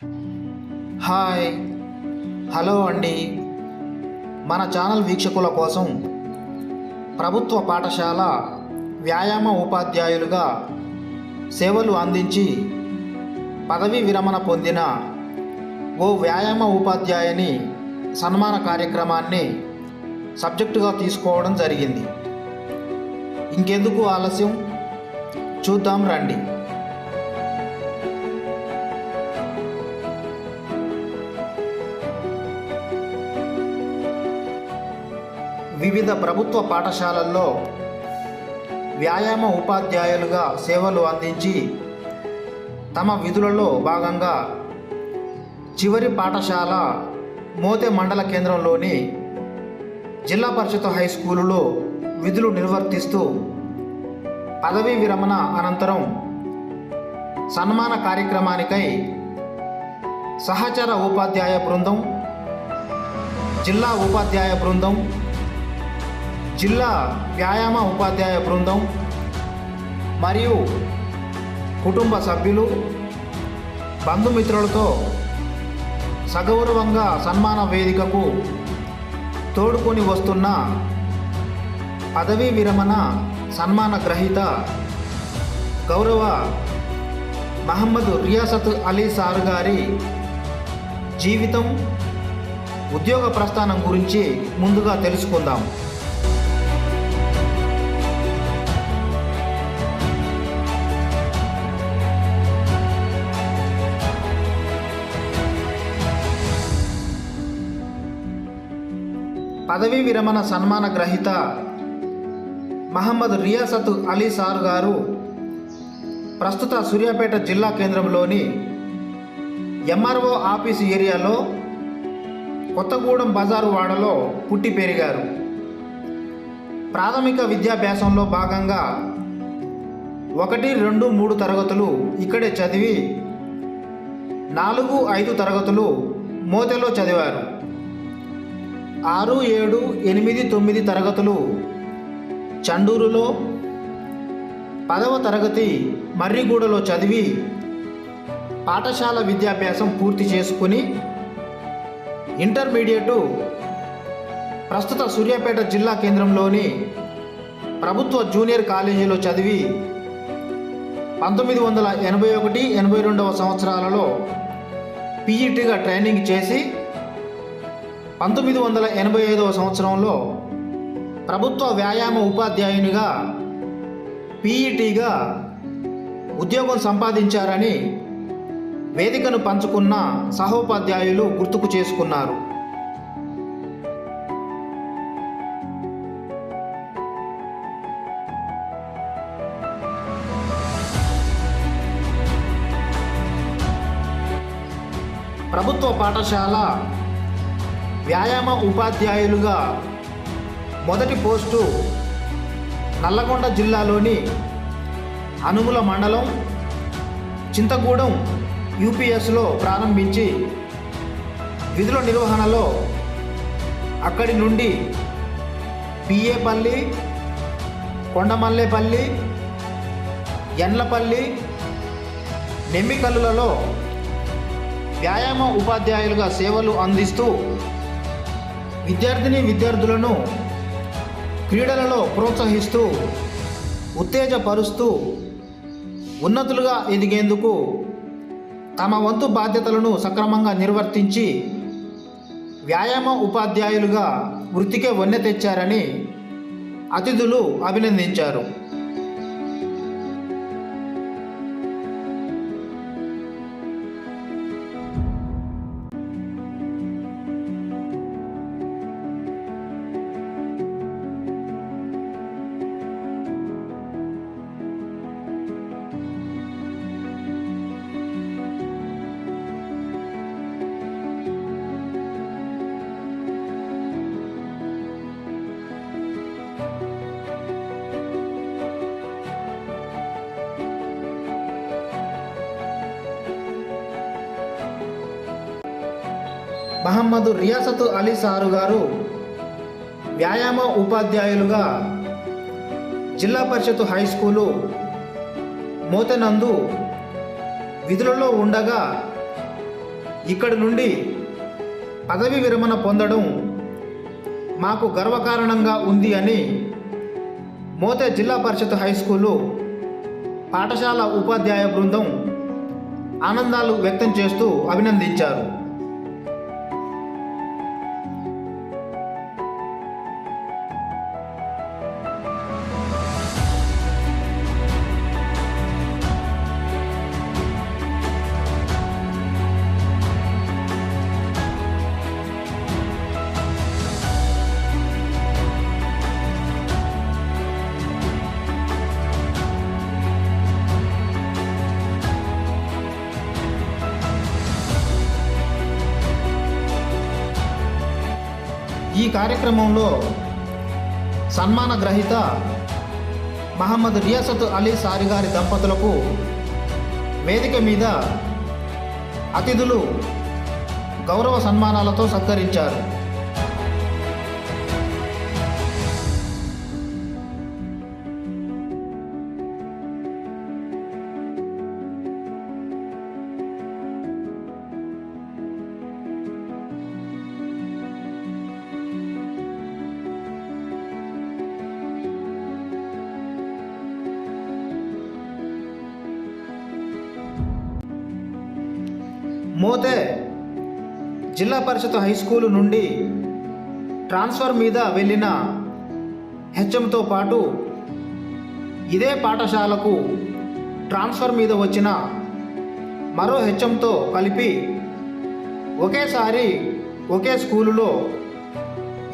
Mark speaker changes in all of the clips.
Speaker 1: Hi hello అండి. మన channel వీక్షకుల కోసం ప్రభుత్వ పాఠశాల వ్యాయామ ఉపాధ్యాయులుగా సేవలు అందించి పదవీ విరమణ పొందిన ఓ వ్యాయామ ఉపాధ్యాయుని సన్మాన కార్యక్రమాన్ని సబ్జెక్టుగా తీసుకోవడం జరిగింది. ఇంకెందుకు ఆలస్యం, చూద్దాం రండి. వివిధ ప్రభుత్వ పాఠశాలల్లో వ్యాయామ ఉపాధ్యాయులుగా సేవలు అందించి తమ విధులలో భాగంగా చివరి పాఠశాల మోతే మండల కేంద్రంలోని జిల్లా పరిషత్ హై స్కూలులో విధులు నిర్వర్తిస్తూ పదవీ విరమణ అనంతరం సన్మాన కార్యక్రమానికై సహచర ఉపాధ్యాయ బృందం, జిల్లా ఉపాధ్యాయ బృందం, జిల్లా వ్యాయామ ఉపాధ్యాయ బృందం మరియు కుటుంబ సభ్యులు, బంధుమిత్రులతో సగౌరవంగా సన్మాన వేదికకు తోడుకొని వస్తున్న పదవీ విరమణ సన్మాన గ్రహీత గౌరవ మహమ్మద్ రియాసత్ అలీ సార్ గారి జీవితం, ఉద్యోగ ప్రస్థానం గురించి ముందుగా తెలుసుకుందాం. పదవీ విరమణ సన్మాన గ్రహీత మహమ్మద్ రియాసత్ అలీ సార్ గారు ప్రస్తుత సూర్యాపేట జిల్లా కేంద్రంలోని ఎంఆర్ఓ ఆఫీస్ ఏరియాలో కొత్తగూడెం బజారు వాడలో పుట్టి పెరిగారు. ప్రాథమిక విద్యాభ్యాసంలో భాగంగా 1, 2, 3 తరగతులు ఇక్కడే చదివి 4, 5 తరగతులు మోతెలో చదివారు. 6, 7, 8, 9 తరగతులు చండూరులో, 10వ తరగతి మర్రిగూడలో చదివి పాఠశాల విద్యాభ్యాసం పూర్తి చేసుకుని ఇంటర్మీడియట్ ప్రస్తుత సూర్యాపేట జిల్లా కేంద్రంలోని ప్రభుత్వ జూనియర్ కాలేజీలో చదివి 1981, 82వ సంవత్సరాలలో పీజీటీగా ట్రైనింగ్ చేసి 1985వ సంవత్సరంలో ప్రభుత్వ వ్యాయామ ఉపాధ్యాయునిగా పీఈటీగా ఉద్యోగం సంపాదించారని వేదికను పంచుకున్న సహోపాధ్యాయులు గుర్తుకు చేసుకున్నారు. ప్రభుత్వ పాఠశాల వ్యాయామ ఉపాధ్యాయులుగా మొదటి పోస్టు నల్లగొండ జిల్లాలోని అనుముల మండలం చింతగూడెం యూపీఎస్లో ప్రారంభించి విధుల నిర్వహణలో అక్కడి నుండి పిఏపల్లి, కొండమల్లేపల్లి, ఎండ్లపల్లి, నెమ్మికల్లులలో వ్యాయామ ఉపాధ్యాయులుగా సేవలు అందిస్తూ విద్యార్థులను క్రీడలలో ప్రోత్సహిస్తూ ఉత్తేజపరుస్తూ ఉన్నతులుగా ఎదిగేందుకు తమ వంతు బాధ్యతలను సక్రమంగా నిర్వర్తించి వ్యాయామ ఉపాధ్యాయులుగా వృత్తికే వన్నె తెచ్చారని అతిథులు అభినందించారు. మహమ్మద్ రియాసత్ అలీ సారు గారు వ్యాయామ ఉపాధ్యాయులుగా జిల్లా పరిషత్ హై స్కూలు మోతెనందు విధులలో ఉండగా ఇక్కడి నుండి పదవి విరమణ పొందడం మాకు గర్వకారణంగా ఉంది అని మోతే జిల్లా పరిషత్ హై స్కూలు పాఠశాల ఉపాధ్యాయ బృందం ఆనందాలు వ్యక్తం చేస్తూ అభినందించారు. ఈ కార్యక్రమంలో సన్మాన గ్రహీత మహమ్మద్ రియాసత్ అలీ సారి గారి దంపతులకు వేదిక మీద అతిథులు గౌరవ సన్మానాలతో సత్కరించారు. మోతే జిల్లా పరిషత్ హై స్కూలు నుండి ట్రాన్స్ఫర్ మీద వెళ్ళిన హెచ్ఎంతో పాటు ఇదే పాఠశాలకు ట్రాన్స్ఫర్ మీద వచ్చిన మరో హెచ్ఎంతో కలిపి ఒకేసారి ఒకే స్కూలులో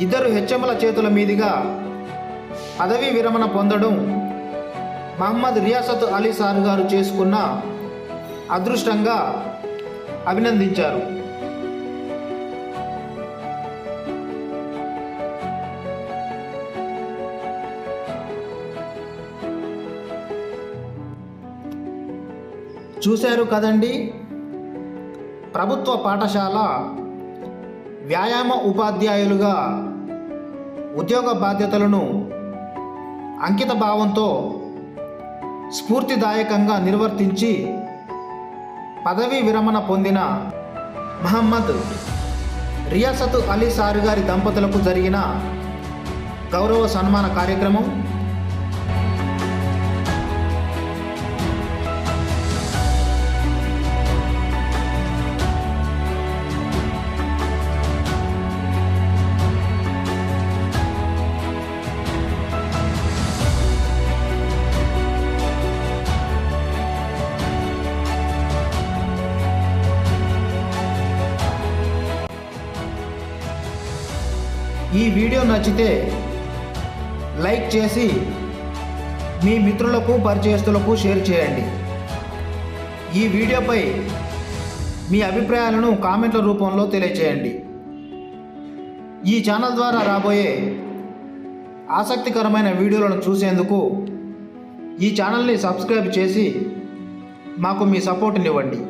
Speaker 1: ఇద్దరు హెచ్ఎంల చేతుల మీదుగా పదవీ విరమణ పొందడం మహమ్మద్ రియాసత్ అలీ సార్ గారు చేసుకున్న అదృష్టంగా అభినందించారు. చూశారు కదండి, ప్రభుత్వ పాఠశాల వ్యాయామ ఉపాధ్యాయులుగా ఉద్యోగ బాధ్యతలను అంకిత భావంతో స్ఫూర్తిదాయకంగా నిర్వర్తించి పదవీ విరమణ పొందిన మహమ్మద్ రియాసత్ అలీ సార్ గారి దంపతులకు జరిగిన గౌరవ సన్మాన కార్యక్రమం ఈ వీడియో నచ్చితే లైక్ చేసి మీ మిత్రులకు పరిచయస్తులకు షేర్ చేయండి. ఈ వీడియోపై మీ అభిప్రాయాలను కామెంట్ల రూపంలో తెలియచేయండి. ఈ ఛానల్ ద్వారా రాబోయే ఆసక్తికరమైన వీడియోలను చూసేందుకు ఈ ఛానల్ని సబ్స్క్రైబ్ చేసి మాకు మీ సపోర్ట్ని ఇవ్వండి.